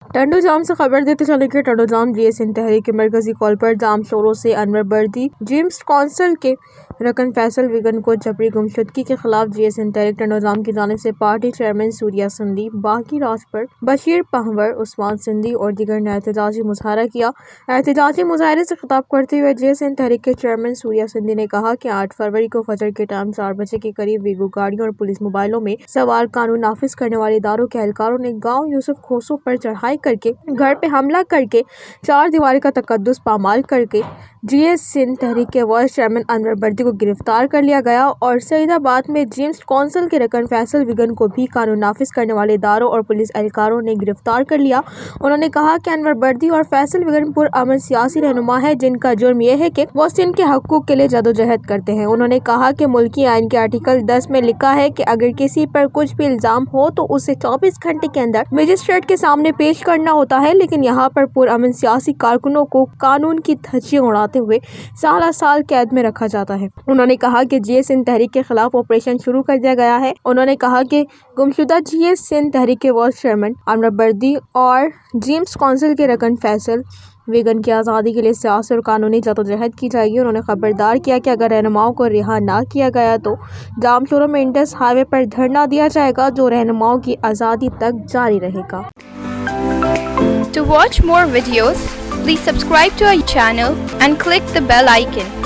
ٹنڈو جام سے خبر دیتے چلے کہ ٹنڈو جام جی ایس این تحریک کے مرکزی کال پر جام شوروں سے انور بردی جیمز کونسل کے رکن فیصل ویگن کو جبری گمشدگی کے خلاف جی ایس این تحریک ٹنڈو جام کی جانب سے پارٹی چیئرمین سوریا سندھی، باقی راجپر، بشیر پہنور، عثمان سندھی اور دیگر نے احتجاجی مظاہرہ کیا۔ احتجاجی مظاہرے سے خطاب کرتے ہوئے جی ایس این تحریک کے چیئرمین سوریا سندھی نے کہا کہ 8 فروری کو فجر کے ٹائم 4 بجے کے قریب ویگو گاڑیوں اور پولیس موبائلوں میں سوار قانون نافذ کرنے والے اداروں کے اہلکاروں نے گاؤں یوسف کھوسو پر چڑھائی کر کے گھر پہ حملہ کر کے 4 دیواری کا تقدس پامال کر کے جی ایس این تحریک کے وائس چیئرمین انور بردی کو گرفتار کر لیا گیا اور سعید آباد میں جیمز کونسل کے رکن فیصل ویگن کو بھی قانون نافذ کرنے والے اداروں اور پولیس اہلکاروں نے گرفتار کر لیا۔ انہوں نے کہا کہ انور بردی اور فیصل ویگن پرامن سیاسی رہنما ہے جن کا جرم یہ ہے کہ وہ سندھ کے حقوق کے لیے جدوجہد کرتے ہیں۔ انہوں نے کہا کہ ملکی آئین کے آرٹیکل 10 میں لکھا ہے کہ اگر کسی پر کچھ بھی الزام ہو تو اسے 24 گھنٹے کے اندر مجسٹریٹ کے سامنے پیش کرنا ہوتا ہے، لیکن یہاں پر پرامن سیاسی کارکنوں کو قانون کی دھجیاں اڑاتے ہوئے سالہ سال قید میں رکھا جاتا ہے۔ انہوں نے کہا کہ جی ایس این تحریک کے خلاف آپریشن شروع کر دیا گیا ہے۔ انہوں نے کہا کہ گمشدہ جی ایس این تحریک کے وائس چیئرمین انور بردی اور جیمز کونسل کے رکن فیصل ویگن کی آزادی کے لیے سیاسی اور قانونی جدوجہد کی جائے گی۔ انہوں نے خبردار کیا کہ اگر رہنماؤں کو رہا نہ کیا گیا تو جام شوروں میں انڈس ہائی وے پر دھرنا دیا جائے گا جو رہنماؤں کی آزادی تک جاری رہے گا۔ To watch more videos, please subscribe to our channel and click the bell icon.